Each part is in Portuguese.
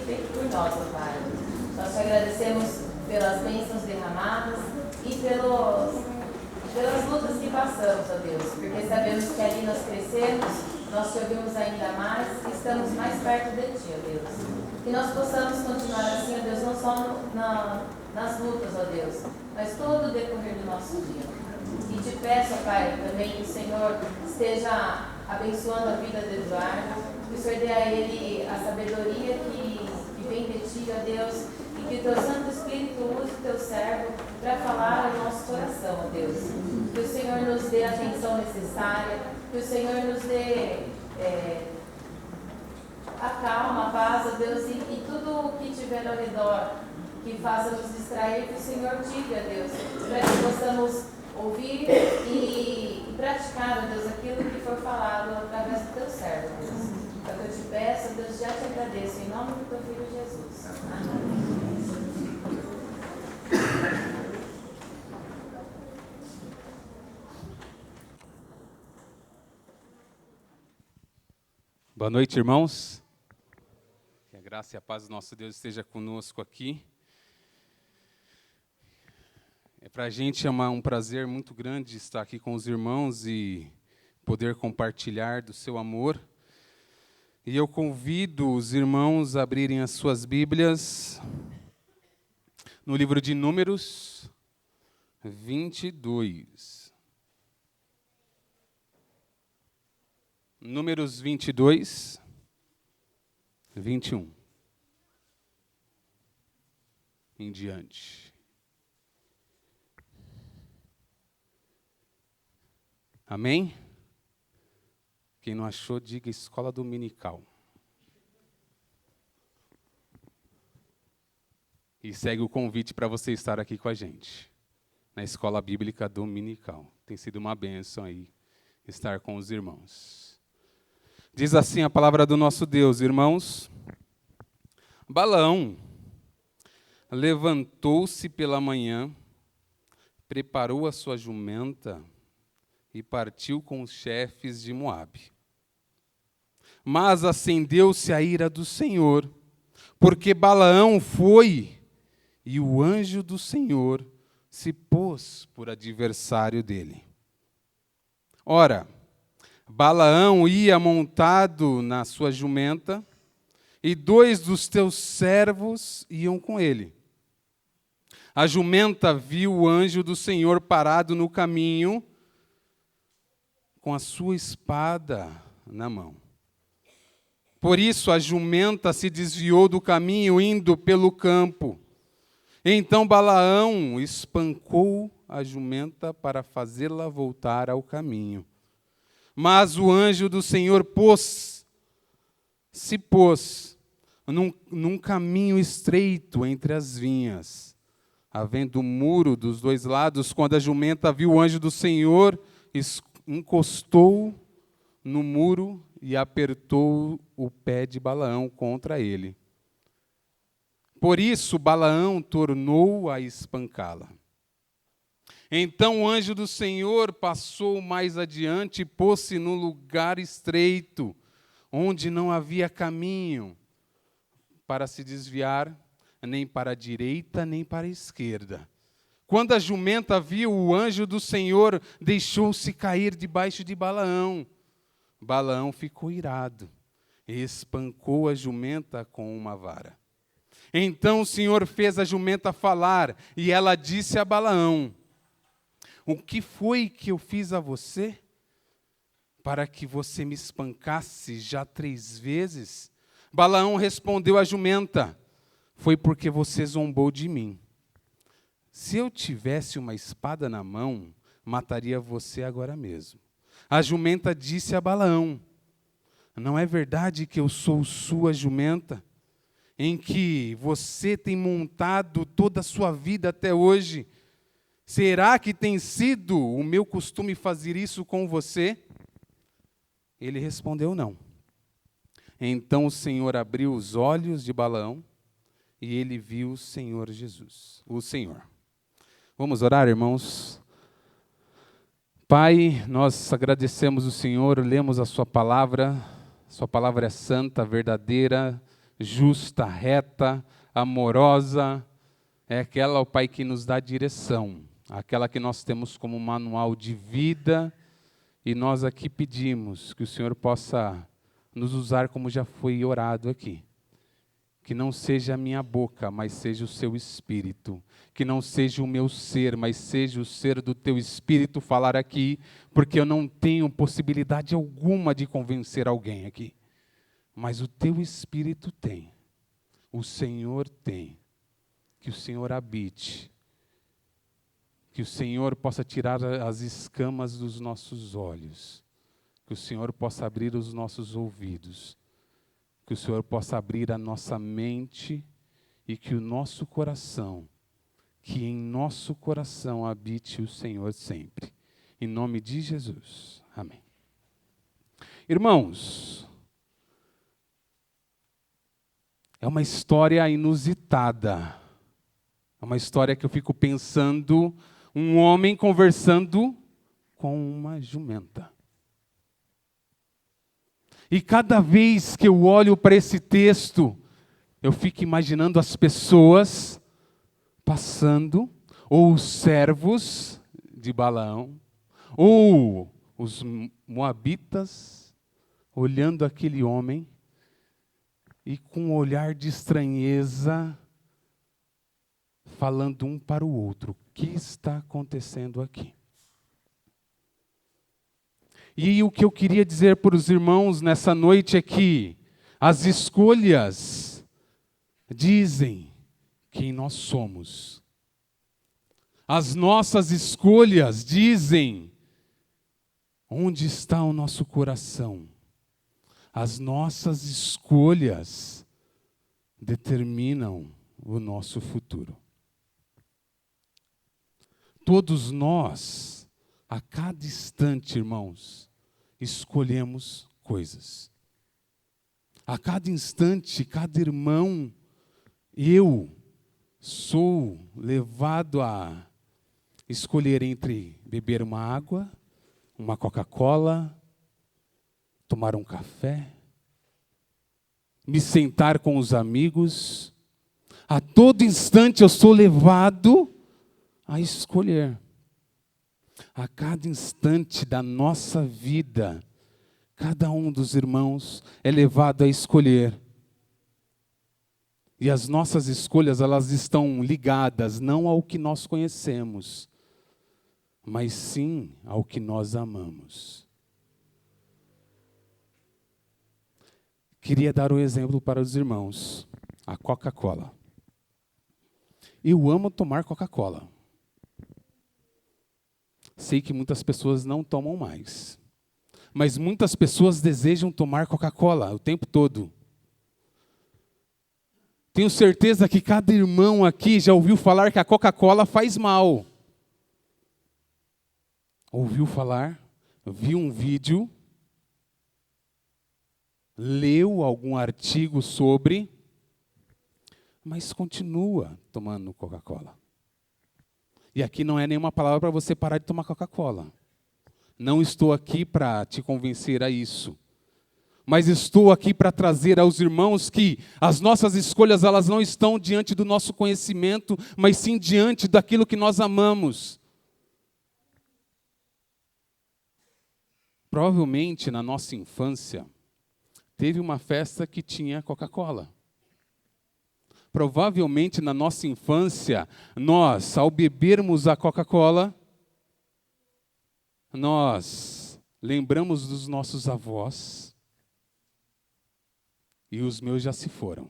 feito por nós, ó Pai. Nós te agradecemos pelas bênçãos derramadas e pelas lutas que passamos, ó Deus, porque sabemos que ali nós crescemos, nós te ouvimos ainda mais e estamos mais perto de ti, ó Deus. Que nós possamos continuar assim, ó Deus, não só nas lutas, ó Deus, mas todo o decorrer do nosso dia. E te peço, ó Pai, também que o Senhor esteja abençoando a vida de Eduardo, que o Senhor dê a ele a sabedoria que vem de ti, ó Deus, e que o teu Santo Espírito use o teu servo para falar ao nosso coração, ó Deus. Que o Senhor nos dê a atenção necessária, que o Senhor nos dê a calma, a paz, ó Deus, e tudo o que tiver ao redor que faça nos distrair, que o Senhor diga, ó Deus, para que possamos ouvir e praticar, ó Deus, aquilo que for falado através do teu servo, ó Deus. É o que eu te peço, ó Deus, já te agradeço, em nome do teu Filho Jesus. Amém. Boa noite, irmãos. Que a graça e a paz do nosso Deus esteja conosco aqui. Para a gente é um prazer muito grande estar aqui com os irmãos e poder compartilhar do seu amor. E eu convido os irmãos a abrirem as suas Bíblias no livro de Números 22. Números 22, 21. Em diante. Amém? Quem não achou, diga escola dominical. E segue o convite para você estar aqui com a gente, na escola bíblica dominical. Tem sido uma bênção aí estar com os irmãos. Diz assim a palavra do nosso Deus, irmãos. Balaão levantou-se pela manhã, preparou a sua jumenta e partiu com os chefes de Moabe. Mas acendeu-se a ira do Senhor, porque Balaão foi e o anjo do Senhor se pôs por adversário dele. Ora, Balaão ia montado na sua jumenta, e 2 dos teus servos iam com ele. A jumenta viu o anjo do Senhor parado no caminho, com a sua espada na mão. Por isso a jumenta se desviou do caminho, indo pelo campo. Então Balaão espancou a jumenta para fazê-la voltar ao caminho. Mas o anjo do Senhor se pôs num caminho estreito entre as vinhas, havendo um muro dos 2 lados. Quando a jumenta viu o anjo do Senhor, encostou no muro e apertou o pé de Balaão contra ele. Por isso Balaão tornou a espancá-la. Então o anjo do Senhor passou mais adiante e pôs-se num lugar estreito, onde não havia caminho para se desviar, nem para a direita, nem para a esquerda. Quando a jumenta viu o anjo do Senhor, deixou-se cair debaixo de Balaão. Balaão ficou irado e espancou a jumenta com uma vara. Então o Senhor fez a jumenta falar, e ela disse a Balaão: o que foi que eu fiz a você, para que você me espancasse já 3 vezes? Balaão respondeu à jumenta: foi porque você zombou de mim. Se eu tivesse uma espada na mão, mataria você agora mesmo. A jumenta disse a Balaão: não é verdade que eu sou sua jumenta, em que você tem montado toda a sua vida até hoje? Será que tem sido o meu costume fazer isso com você? Ele respondeu: não. Então o Senhor abriu os olhos de Balaão e ele viu o Senhor Jesus, o Senhor. Vamos orar, irmãos? Pai, nós agradecemos o Senhor, lemos a sua palavra é santa, verdadeira, justa, reta, amorosa. É aquela, ó Pai, que nos dá direção, aquela que nós temos como manual de vida, e nós aqui pedimos que o Senhor possa nos usar como já foi orado aqui. Que não seja a minha boca, mas seja o seu Espírito. Que não seja o meu ser, mas seja o ser do teu Espírito falar aqui, porque eu não tenho possibilidade alguma de convencer alguém aqui. Mas o teu Espírito tem, o Senhor tem. Que o Senhor habite, que o Senhor possa tirar as escamas dos nossos olhos, que o Senhor possa abrir os nossos ouvidos, que o Senhor possa abrir a nossa mente e que o nosso coração, que em nosso coração habite o Senhor sempre. Em nome de Jesus. Amém. Irmãos, é uma história inusitada. É uma história que eu fico pensando, um homem conversando com uma jumenta. E cada vez que eu olho para esse texto, eu fico imaginando as pessoas passando, ou os servos de Balaão, ou os moabitas, olhando aquele homem, e com um olhar de estranheza, falando um para o outro, o que está acontecendo aqui? E o que eu queria dizer para os irmãos nessa noite é que as escolhas dizem quem nós somos. As nossas escolhas dizem onde está o nosso coração. As nossas escolhas determinam o nosso futuro. Todos nós, a cada instante, irmãos, escolhemos coisas. A cada instante, cada irmão, eu sou levado a escolher entre beber uma água, uma Coca-Cola, tomar um café, me sentar com os amigos. A todo instante eu sou levado a escolher. A cada instante da nossa vida, cada um dos irmãos é levado a escolher. E as nossas escolhas, elas estão ligadas não ao que nós conhecemos, mas sim ao que nós amamos. Queria dar um exemplo para os irmãos, a Coca-Cola. Eu amo tomar Coca-Cola. Sei que muitas pessoas não tomam mais, mas muitas pessoas desejam tomar Coca-Cola o tempo todo. Tenho certeza que cada irmão aqui já ouviu falar que a Coca-Cola faz mal. Ouviu falar, viu um vídeo, leu algum artigo sobre, mas continua tomando Coca-Cola. E aqui não é nenhuma palavra para você parar de tomar Coca-Cola. Não estou aqui para te convencer a isso. Mas estou aqui para trazer aos irmãos que as nossas escolhas, elas não estão diante do nosso conhecimento, mas sim diante daquilo que nós amamos. Provavelmente, na nossa infância, teve uma festa que tinha Coca-Cola. Provavelmente, na nossa infância, nós, ao bebermos a Coca-Cola, nós lembramos dos nossos avós, e os meus já se foram.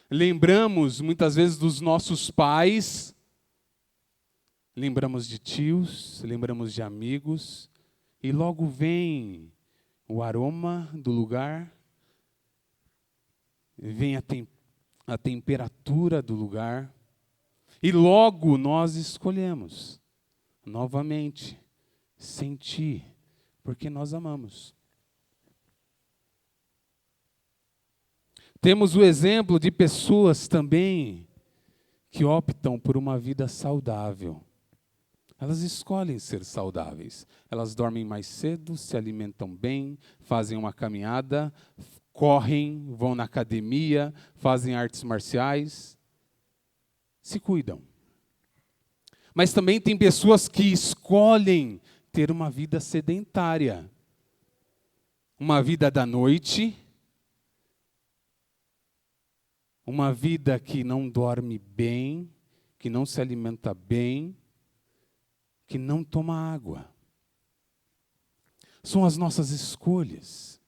Lembramos, muitas vezes, dos nossos pais, lembramos de tios, lembramos de amigos, e logo vem o aroma do lugar, vem a temperatura do lugar, e logo nós escolhemos, novamente, sentir, porque nós amamos. Temos o exemplo de pessoas também que optam por uma vida saudável. Elas escolhem ser saudáveis. Elas dormem mais cedo, se alimentam bem, fazem uma caminhada, correm, vão na academia, fazem artes marciais, se cuidam. Mas também tem pessoas que escolhem ter uma vida sedentária, uma vida da noite, uma vida que não dorme bem, que não se alimenta bem, que não toma água. São as nossas escolhas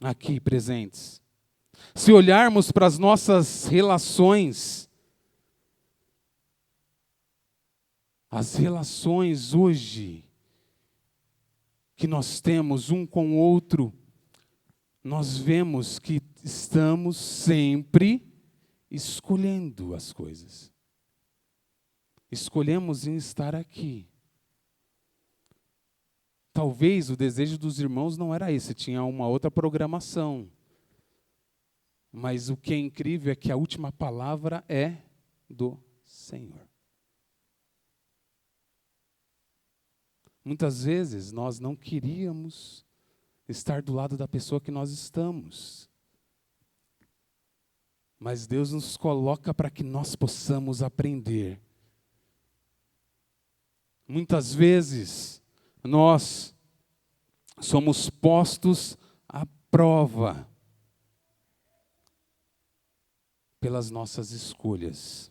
aqui presentes. Se olharmos para as nossas relações, as relações hoje que nós temos um com o outro, nós vemos que estamos sempre escolhendo as coisas. Escolhemos em estar aqui. Talvez o desejo dos irmãos não era esse, tinha uma outra programação. Mas o que é incrível é que a última palavra é do Senhor. Muitas vezes nós não queríamos estar do lado da pessoa que nós estamos. Mas Deus nos coloca para que nós possamos aprender. Muitas vezes nós somos postos à prova pelas nossas escolhas.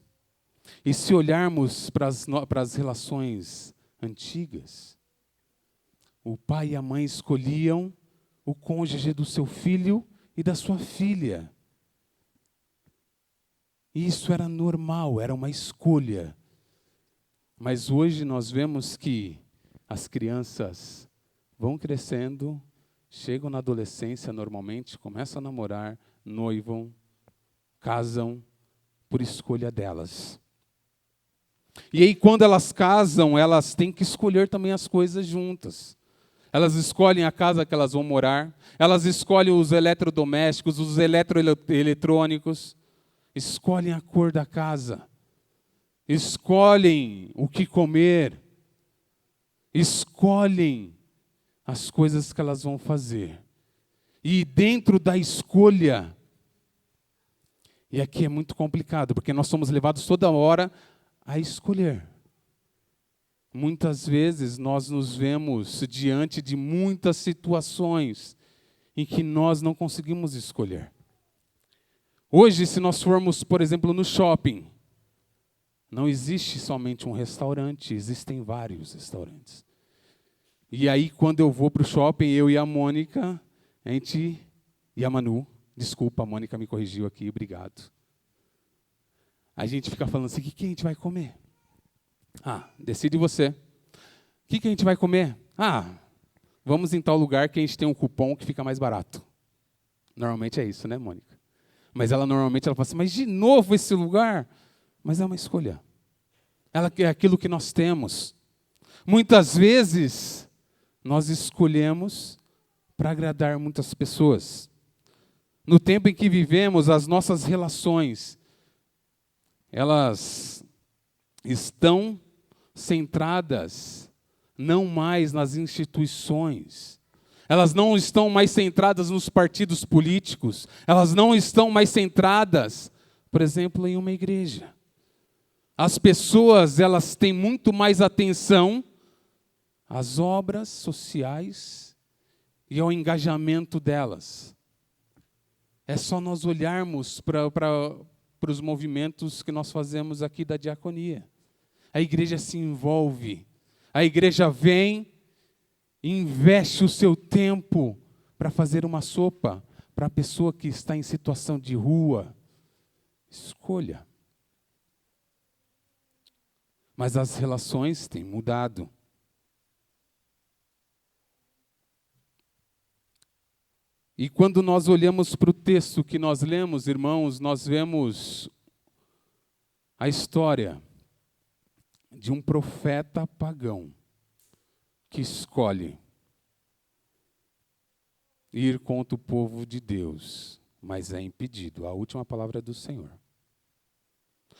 E se olharmos para as relações antigas, o pai e a mãe escolhiam o cônjuge do seu filho e da sua filha. E isso era normal, era uma escolha. Mas hoje nós vemos que as crianças vão crescendo, chegam na adolescência normalmente, começam a namorar, noivam, casam por escolha delas. E aí quando elas casam, elas têm que escolher também as coisas juntas. Elas escolhem a casa que elas vão morar, elas escolhem os eletrodomésticos, os eletrônicos, escolhem a cor da casa, escolhem o que comer, escolhem as coisas que elas vão fazer. E dentro da escolha, e aqui é muito complicado, porque nós somos levados toda hora a escolher. Muitas vezes nós nos vemos diante de muitas situações em que nós não conseguimos escolher. Hoje, se nós formos, por exemplo, no shopping, não existe somente um restaurante, existem vários restaurantes. E aí, quando eu vou para o shopping, eu e a Mônica, e a Manu, desculpa, a Mônica me corrigiu aqui, obrigado. A gente fica falando assim, o que a gente vai comer? Decide você. O que a gente vai comer? Vamos em tal lugar que a gente tem um cupom que fica mais barato. Normalmente é isso, né, Mônica? Mas ela fala assim, mas de novo esse lugar? Mas é uma escolha. Ela é aquilo que nós temos. Muitas vezes, nós escolhemos para agradar muitas pessoas. No tempo em que vivemos, as nossas relações, elas estão centradas não mais nas instituições. Elas não estão mais centradas nos partidos políticos. Elas não estão mais centradas, por exemplo, em uma igreja. As pessoas, elas têm muito mais atenção às obras sociais e ao engajamento delas. É só nós olharmos para os movimentos que nós fazemos aqui da diaconia. A igreja se envolve. A igreja vem e investe o seu tempo para fazer uma sopa para a pessoa que está em situação de rua. Escolha. Mas as relações têm mudado. E quando nós olhamos para o texto que nós lemos, irmãos, nós vemos a história de um profeta pagão que escolhe ir contra o povo de Deus, mas é impedido. A última palavra é do Senhor.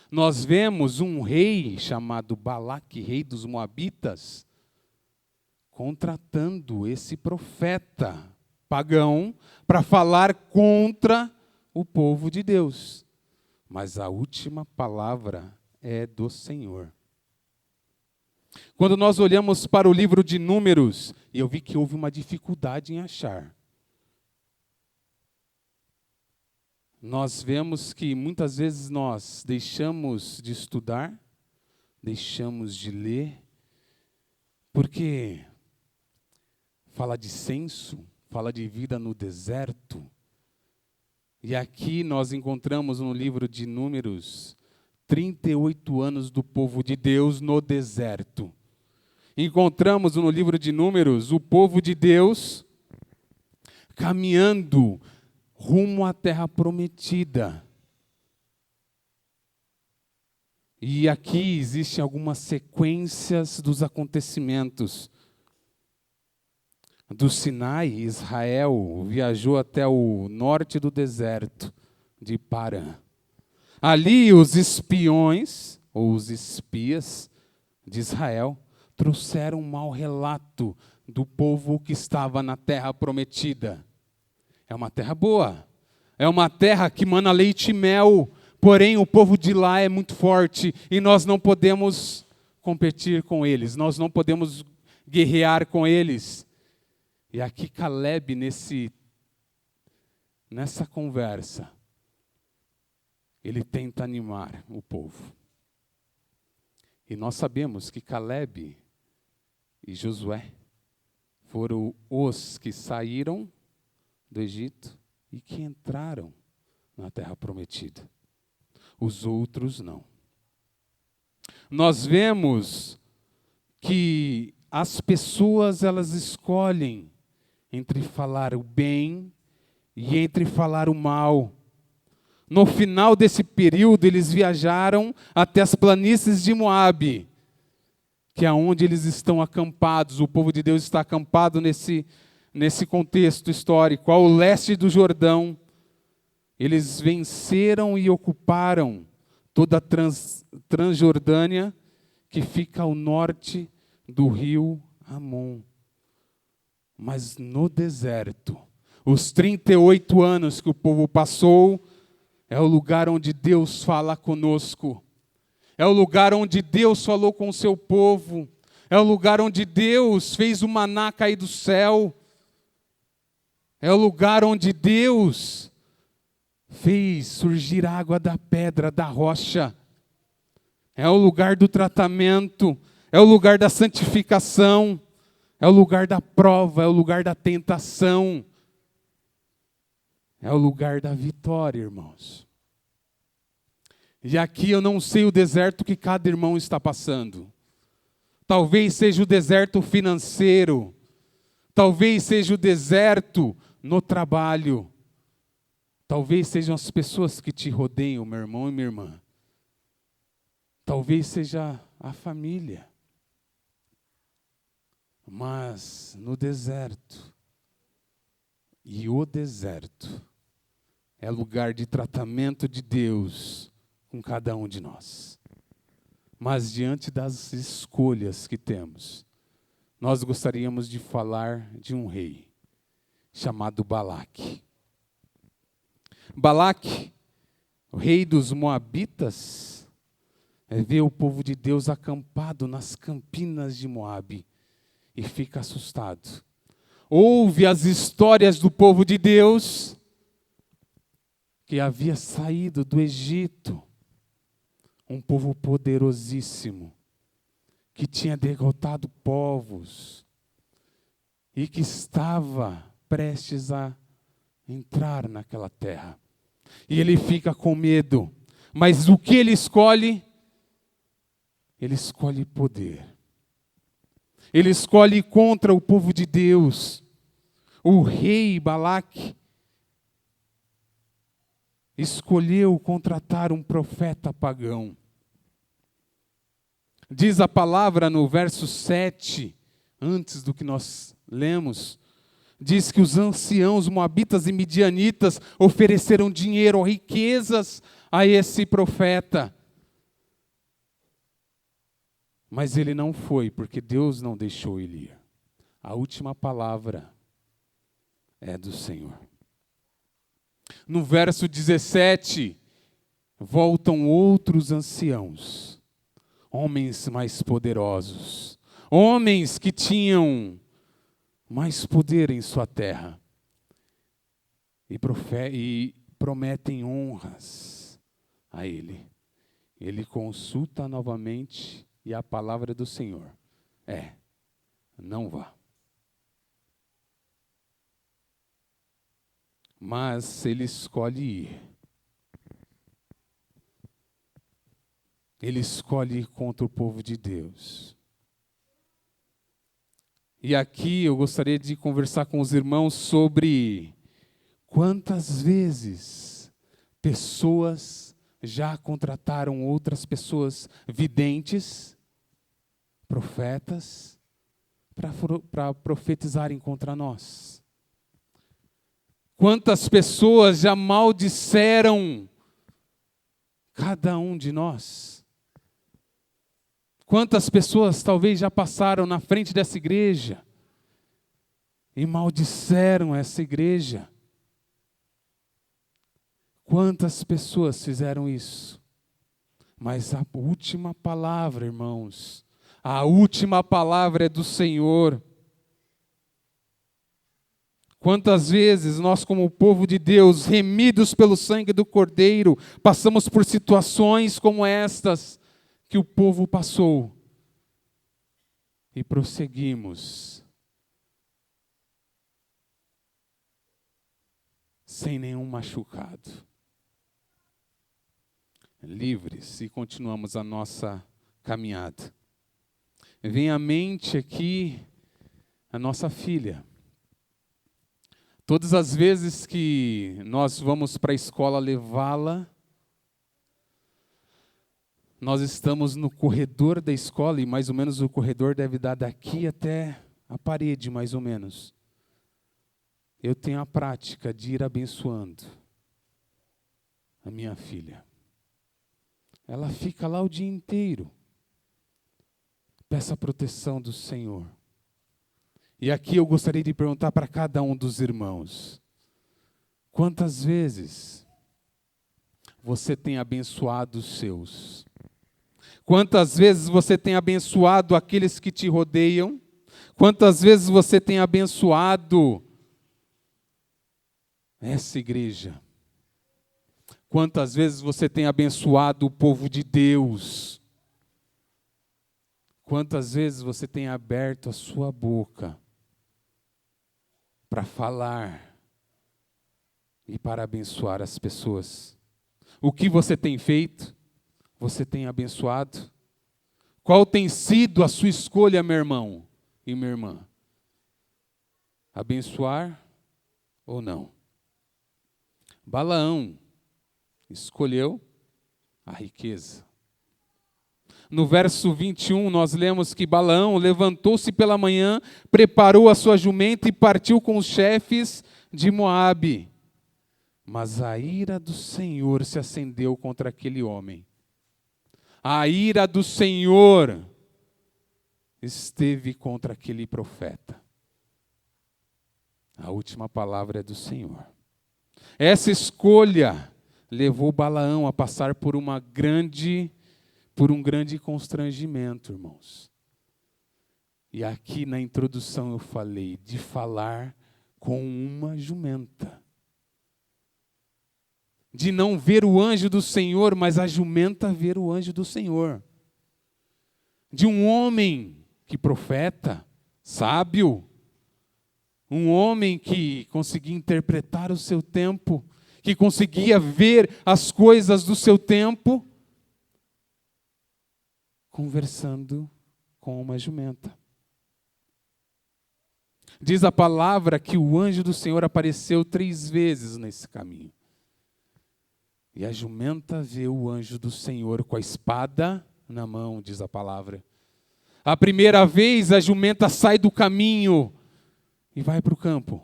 Nós vemos um rei chamado Balaque, rei dos Moabitas, contratando esse profeta pagão para falar contra o povo de Deus. Mas a última palavra é do Senhor. Quando nós olhamos para o livro de Números, eu vi que houve uma dificuldade em achar. Nós vemos que muitas vezes nós deixamos de estudar, deixamos de ler, porque fala de censo, fala de vida no deserto. E aqui nós encontramos no livro de Números 38 anos do povo de Deus no deserto. Encontramos no livro de Números o povo de Deus caminhando rumo à terra prometida. E aqui existem algumas sequências dos acontecimentos. Do Sinai, Israel viajou até o norte do deserto de Parã. Ali os espiões, ou os espias de Israel, trouxeram um mau relato do povo que estava na terra prometida. É uma terra boa, é uma terra que mana leite e mel, porém o povo de lá é muito forte e nós não podemos competir com eles, nós não podemos guerrear com eles. E aqui Caleb, nessa conversa, ele tenta animar o povo. E nós sabemos que Caleb e Josué foram os que saíram do Egito e que entraram na terra prometida. Os outros não. Nós vemos que as pessoas, elas escolhem entre falar o bem e entre falar o mal. No final desse período, eles viajaram até as planícies de Moabe, que é onde eles estão acampados. O povo de Deus está acampado nesse contexto histórico, ao leste do Jordão. Eles venceram e ocuparam toda a Transjordânia, que fica ao norte do rio Amon. Mas no deserto, os 38 anos que o povo passou, é o lugar onde Deus fala conosco. É o lugar onde Deus falou com o seu povo. É o lugar onde Deus fez o maná cair do céu. É o lugar onde Deus fez surgir água da pedra, da rocha. É o lugar do tratamento. É o lugar da santificação. É o lugar da prova. É o lugar da tentação. É o lugar da vitória, irmãos. E aqui eu não sei o deserto que cada irmão está passando. Talvez seja o deserto financeiro. Talvez seja o deserto no trabalho. Talvez sejam as pessoas que te rodeiam, meu irmão e minha irmã. Talvez seja a família. Mas no deserto, e o deserto é lugar de tratamento de Deus com cada um de nós. Mas diante das escolhas que temos, nós gostaríamos de falar de um rei chamado Balaque. Balaque, o rei dos Moabitas, vê o povo de Deus acampado nas campinas de Moabe e fica assustado. Ouve as histórias do povo de Deus que havia saído do Egito, um povo poderosíssimo, que tinha derrotado povos e que estava prestes a entrar naquela terra. E ele fica com medo. Mas o que ele escolhe? Ele escolhe poder. Ele escolhe contra o povo de Deus. O rei Balaque escolheu contratar um profeta pagão. Diz a palavra no verso 7, antes do que nós lemos, diz que os anciãos moabitas e midianitas ofereceram dinheiro, riquezas a esse profeta. Mas ele não foi, porque Deus não deixou ele ir. A última palavra é do Senhor. No verso 17, voltam outros anciãos, homens mais poderosos, homens que tinham mais poder em sua terra, e prometem honras a ele. Ele consulta novamente e a palavra do Senhor é: não vá. Mas ele escolhe ir. Ele escolhe ir contra o povo de Deus. E aqui eu gostaria de conversar com os irmãos sobre quantas vezes pessoas já contrataram outras pessoas videntes, profetas, para profetizarem contra nós. Quantas pessoas já maldisseram cada um de nós? Quantas pessoas talvez já passaram na frente dessa igreja e maldisseram essa igreja? Quantas pessoas fizeram isso? Mas a última palavra, irmãos, a última palavra é do Senhor. Quantas vezes nós, como povo de Deus, remidos pelo sangue do Cordeiro, passamos por situações como estas que o povo passou e prosseguimos sem nenhum machucado, livres, e continuamos a nossa caminhada. Vem à mente aqui a nossa filha. Todas as vezes que nós vamos para a escola levá-la, nós estamos no corredor da escola, e mais ou menos o corredor deve dar daqui até a parede, mais ou menos. Eu tenho a prática de ir abençoando a minha filha. Ela fica lá o dia inteiro. Peça a proteção do Senhor. E aqui eu gostaria de perguntar para cada um dos irmãos: quantas vezes você tem abençoado os seus? Quantas vezes você tem abençoado aqueles que te rodeiam? Quantas vezes você tem abençoado essa igreja? Quantas vezes você tem abençoado o povo de Deus? Quantas vezes você tem aberto a sua boca para falar e para abençoar as pessoas? O que você tem feito? Você tem abençoado? Qual tem sido a sua escolha, meu irmão e minha irmã? Abençoar ou não? Balaão escolheu a riqueza. No verso 21, nós lemos que Balaão levantou-se pela manhã, preparou a sua jumenta e partiu com os chefes de Moabe. Mas a ira do Senhor se acendeu contra aquele homem. A ira do Senhor esteve contra aquele profeta. A última palavra é do Senhor. Essa escolha levou Balaão a passar por um grande constrangimento, irmãos. E aqui na introdução eu falei de falar com uma jumenta. De não ver o anjo do Senhor, mas a jumenta ver o anjo do Senhor. De um homem que profeta, sábio, um homem que conseguia interpretar o seu tempo, que conseguia ver as coisas do seu tempo, conversando com uma jumenta. Diz a palavra que o anjo do Senhor apareceu 3 vezes nesse caminho. E a jumenta vê o anjo do Senhor com a espada na mão, diz a palavra. A primeira vez a jumenta sai do caminho e vai para o campo.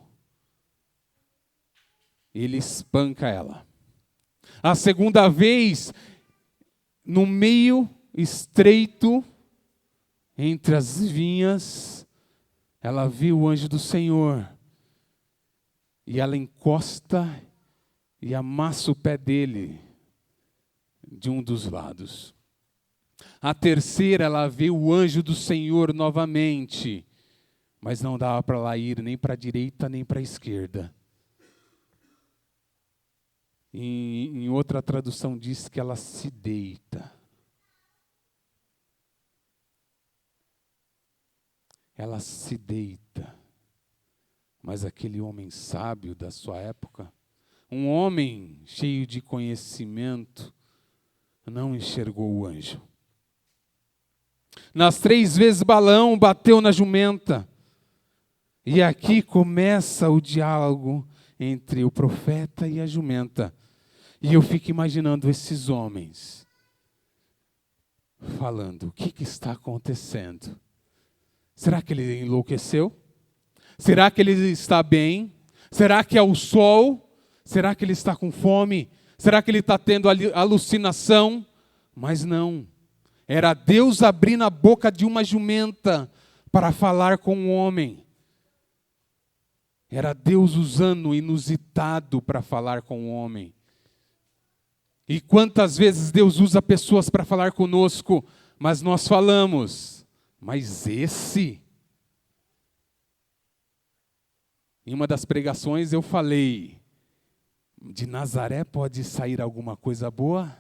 Ele espanca ela. A segunda vez, no meio estreito, entre as vinhas, ela viu o anjo do Senhor. e ela encosta e amassa o pé dele de um dos lados. A terceira, ela vê o anjo do Senhor novamente, mas não dava para ela ir nem para a direita nem para a esquerda. Em outra tradução diz que ela se deita. Ela se deita. Mas aquele homem sábio da sua época, um homem cheio de conhecimento, não enxergou o anjo. Nas 3 vezes Balaão bateu na jumenta. E aqui começa o diálogo entre o profeta e a jumenta. E eu fico imaginando esses homens falando, o que está acontecendo? Será que ele enlouqueceu? Será que ele está bem? Será que é o sol? Será que ele está com fome? Será que ele está tendo alucinação? Mas não. Era Deus abrindo a boca de uma jumenta para falar com o homem. Era Deus usando o inusitado para falar com o homem. E quantas vezes Deus usa pessoas para falar conosco, mas nós falamos, mas esse... Em uma das pregações eu falei, de Nazaré pode sair alguma coisa boa?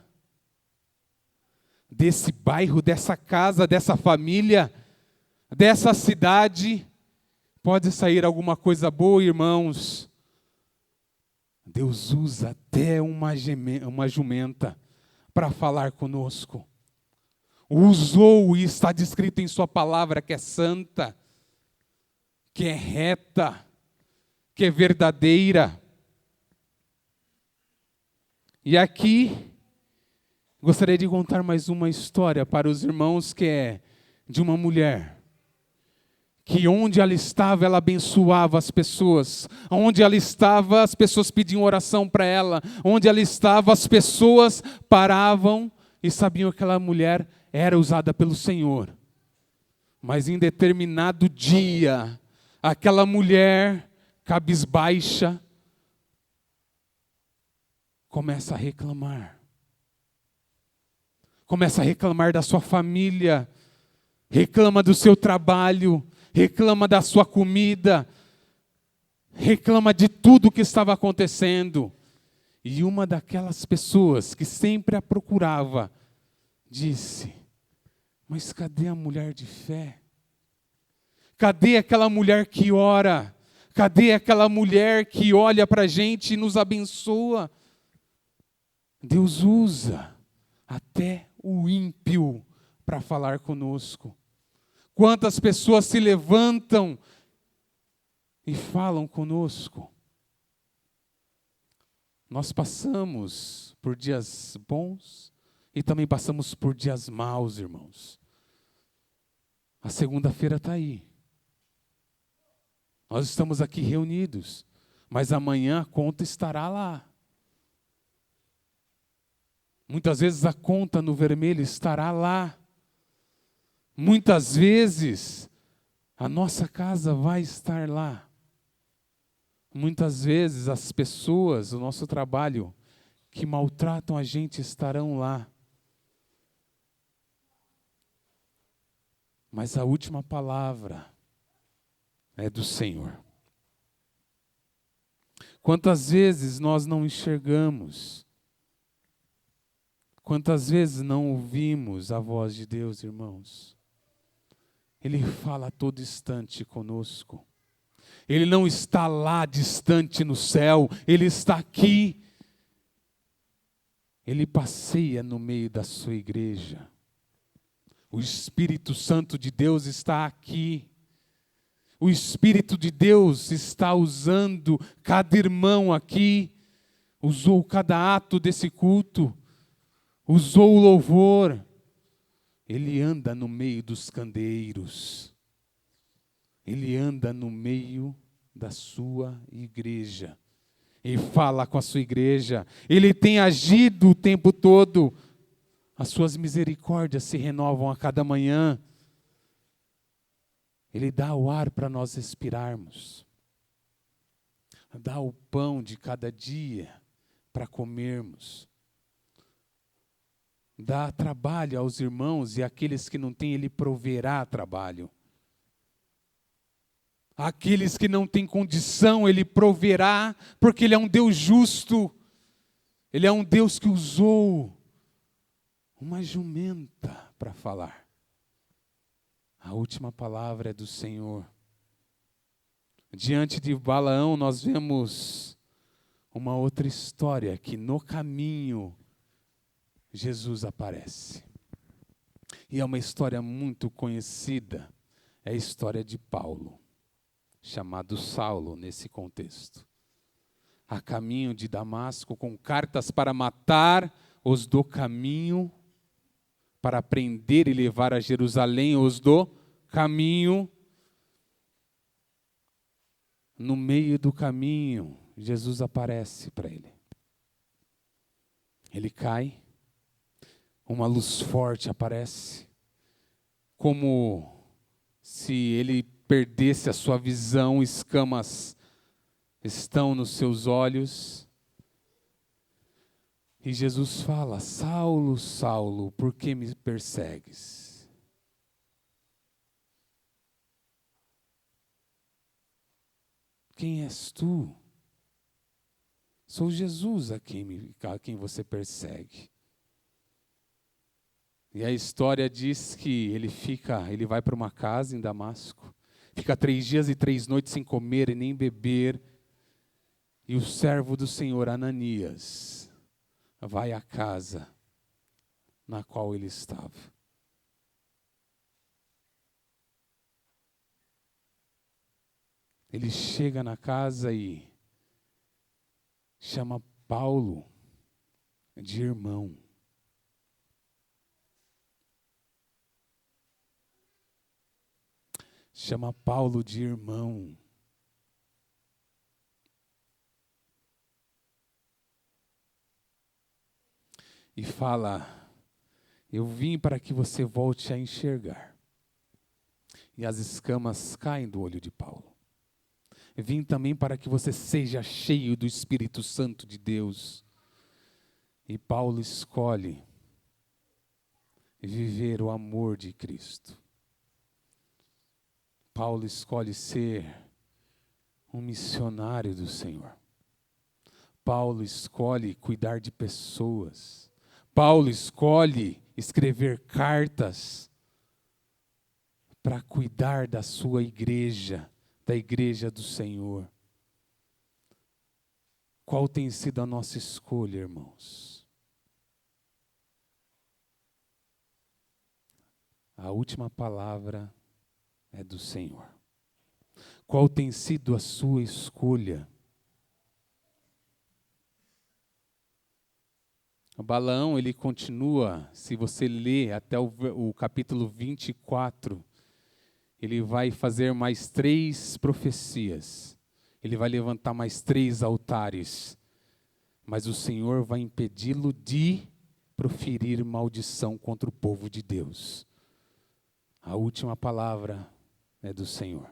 Desse bairro, dessa casa, dessa família, dessa cidade, pode sair alguma coisa boa, irmãos? Deus usa até uma jumenta para falar conosco. Usou, e está descrito em sua palavra, que é santa, que é reta, que é verdadeira. E aqui, gostaria de contar mais uma história para os irmãos, que é de uma mulher, que onde ela estava, ela abençoava as pessoas. Onde ela estava, as pessoas pediam oração para ela. Onde ela estava, as pessoas paravam e sabiam que aquela mulher era usada pelo Senhor. Mas em determinado dia, aquela mulher cabisbaixa começa a reclamar. Começa a reclamar da sua família, reclama do seu trabalho, reclama da sua comida, reclama de tudo o que estava acontecendo. E uma daquelas pessoas que sempre a procurava, disse, mas cadê a mulher de fé? Cadê aquela mulher que ora? Cadê aquela mulher que olha para a gente e nos abençoa? Deus usa até o ímpio para falar conosco. Quantas pessoas se levantam e falam conosco. Nós passamos por dias bons e também passamos por dias maus, irmãos. A segunda-feira está aí. Nós estamos aqui reunidos, mas amanhã a conta estará lá. Muitas vezes a conta no vermelho estará lá. Muitas vezes a nossa casa vai estar lá. Muitas vezes as pessoas, o nosso trabalho, que maltratam a gente estarão lá. Mas a última palavra é do Senhor. Quantas vezes nós não enxergamos? Quantas vezes não ouvimos a voz de Deus, irmãos? Ele fala a todo instante conosco. Ele não está lá distante no céu, Ele está aqui. Ele passeia no meio da sua igreja. O Espírito Santo de Deus está aqui. O Espírito de Deus está usando cada irmão aqui. Usou cada ato desse culto. Usou o louvor. Ele anda no meio dos candeeiros. Ele anda no meio da sua igreja. Ele fala com a sua igreja. Ele tem agido o tempo todo. As suas misericórdias se renovam a cada manhã. Ele dá o ar para nós respirarmos. dá o pão de cada dia para comermos. Dá trabalho aos irmãos e aqueles que não têm, Ele proverá trabalho. Aqueles que não têm condição, Ele proverá, porque Ele é um Deus justo. Ele é um Deus que usou uma jumenta para falar. A última palavra é do Senhor. Diante de Balaão, nós vemos uma outra história, que no caminho Jesus aparece. E é uma história muito conhecida, é a história de Paulo, chamado Saulo nesse contexto. A caminho de Damasco, com cartas para matar os do caminho, para prender e levar a Jerusalém os do caminho. No meio do caminho, Jesus aparece para ele. Ele cai, uma luz forte aparece, como se ele perdesse a sua visão, escamas estão nos seus olhos. E Jesus fala: Saulo, Saulo, por que me persegues? Quem és tu? Sou Jesus a quem você persegue. E a história diz que ele vai para uma casa em Damasco, fica 3 dias e 3 noites sem comer e nem beber, e o servo do Senhor, Ananias, vai à casa na qual ele estava. Ele chega na casa e chama Paulo de irmão. Chama Paulo de irmão. E fala: eu vim para que você volte a enxergar. E as escamas caem do olho de Paulo. Vim também para que você seja cheio do Espírito Santo de Deus. E Paulo escolhe viver o amor de Cristo. Paulo escolhe ser um missionário do Senhor. Paulo escolhe cuidar de pessoas. Paulo escolhe escrever cartas para cuidar da sua igreja, da igreja do Senhor. Qual tem sido a nossa escolha, irmãos? A última palavra é do Senhor. Qual tem sido a sua escolha? O Balaão, ele continua, se você ler até o capítulo 24, ele vai fazer mais 3 profecias. Ele vai levantar mais 3 altares. Mas o Senhor vai impedi-lo de proferir maldição contra o povo de Deus. A última palavra é do Senhor.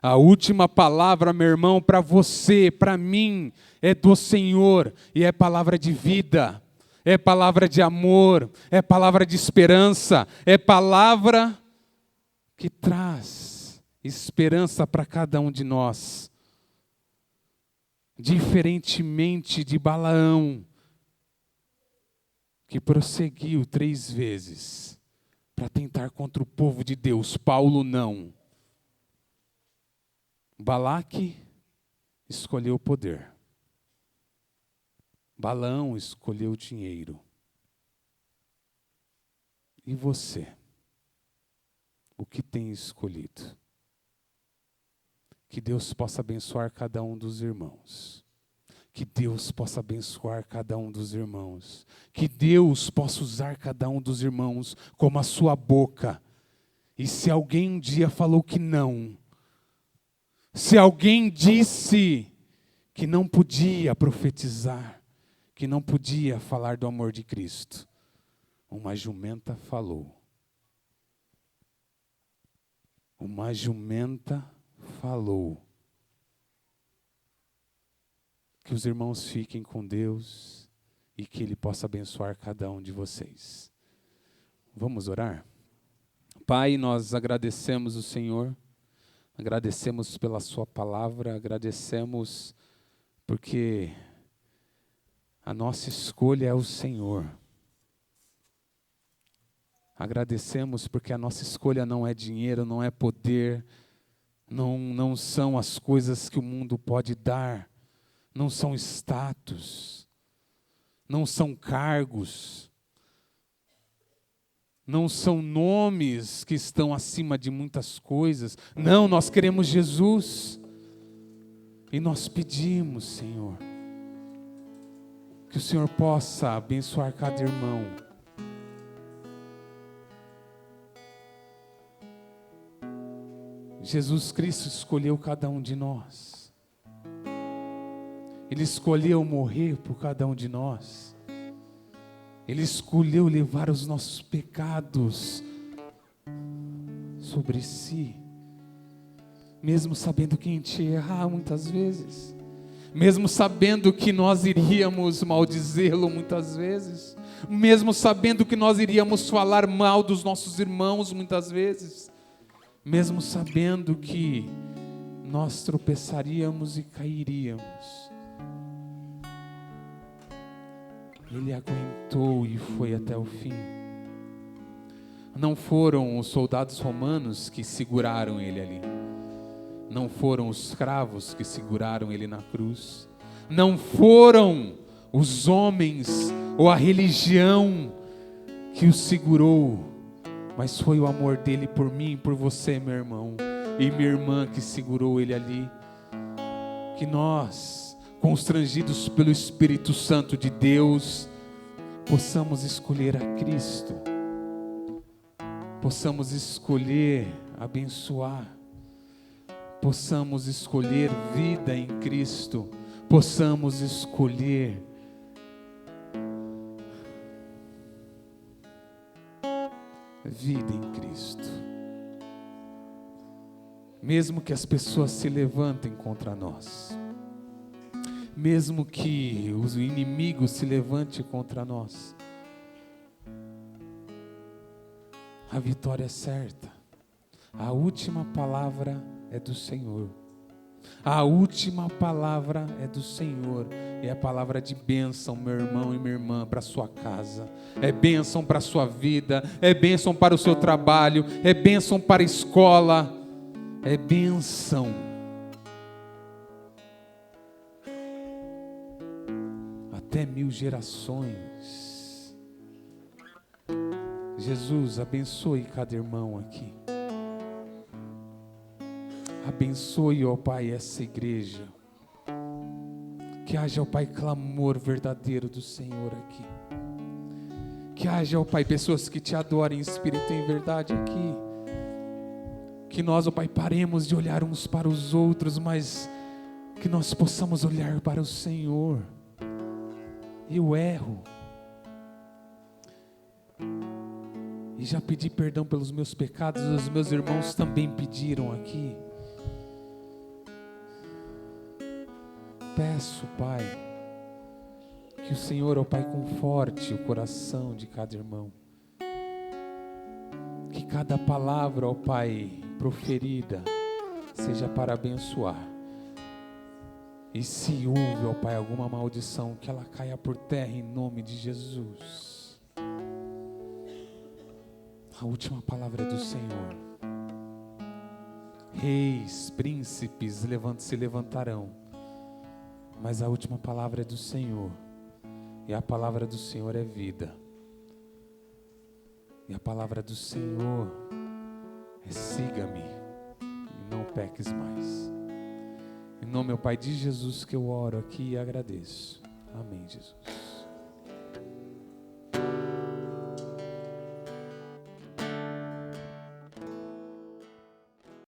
A última palavra, meu irmão, para você, para mim, é do Senhor. E é palavra de vida, é palavra de amor, é palavra de esperança, é palavra que traz esperança para cada um de nós. Diferentemente de Balaão, que prosseguiu 3 vezes para tentar contra o povo de Deus, Paulo não. Balaque escolheu o poder. Balaão escolheu o dinheiro. E você? O que tem escolhido? Que Deus possa abençoar cada um dos irmãos. Que Deus possa abençoar cada um dos irmãos. Que Deus possa usar cada um dos irmãos como a sua boca. E se alguém um dia falou que não, se alguém disse que não podia profetizar, que não podia falar do amor de Cristo, uma jumenta falou. Uma jumenta falou. Que os irmãos fiquem com Deus e que Ele possa abençoar cada um de vocês. Vamos orar? Pai, nós agradecemos o Senhor, agradecemos pela Sua palavra, agradecemos porque a nossa escolha é o Senhor. Agradecemos porque a nossa escolha não é dinheiro, não é poder, não são as coisas que o mundo pode dar, não são status, não são cargos, não são nomes que estão acima de muitas coisas. Não, nós queremos Jesus. E nós pedimos, Senhor, que o Senhor possa abençoar cada irmão. Jesus Cristo escolheu cada um de nós. Ele escolheu morrer por cada um de nós. Ele escolheu levar os nossos pecados sobre si. Mesmo sabendo que a gente ia errar muitas vezes. Mesmo sabendo que nós iríamos maldizê-lo muitas vezes. Mesmo sabendo que nós iríamos falar mal dos nossos irmãos muitas vezes. Mesmo sabendo que nós tropeçaríamos e cairíamos. Ele aguentou e foi até o fim. Não foram os soldados romanos que seguraram ele ali. Não foram os escravos que seguraram ele na cruz. Não foram os homens ou a religião que o segurou. Mas foi o amor dele por mim e por você, meu irmão e minha irmã, que segurou ele ali. Que nós, constrangidos pelo Espírito Santo de Deus, possamos escolher a Cristo. Possamos escolher abençoar. Possamos escolher vida em Cristo. Possamos escolher vida em Cristo. Mesmo que as pessoas se levantem contra nós, mesmo que os inimigos se levantem contra nós, a vitória é certa. A última palavra é do Senhor. A última palavra é do Senhor. É a palavra de bênção, meu irmão e minha irmã, para a sua casa. É bênção para a sua vida. É bênção para o seu trabalho. É bênção para a escola. É bênção. Até 1000 gerações. Jesus, abençoe cada irmão aqui. Abençoe, ó Pai, essa igreja. Que haja, ó Pai, clamor verdadeiro do Senhor aqui. Que haja, ó Pai, pessoas que te adorem em espírito e em verdade aqui. Que nós, ó Pai, paremos de olhar uns para os outros, mas que nós possamos olhar para o Senhor. Eu erro. E já pedi perdão pelos meus pecados, os meus irmãos também pediram aqui. Peço, Pai, que o Senhor, ó Pai, conforte o coração de cada irmão. Que cada palavra, ó Pai, proferida, seja para abençoar. E se houve, ó Pai, alguma maldição, que ela caia por terra em nome de Jesus. A última palavra é do Senhor. Reis, príncipes, se levantarão. Mas a última palavra é do Senhor. E a palavra do Senhor é vida. E a palavra do Senhor é siga-me e não peques mais. Em nome, meu Pai, de Jesus que eu oro aqui e agradeço. Amém, Jesus.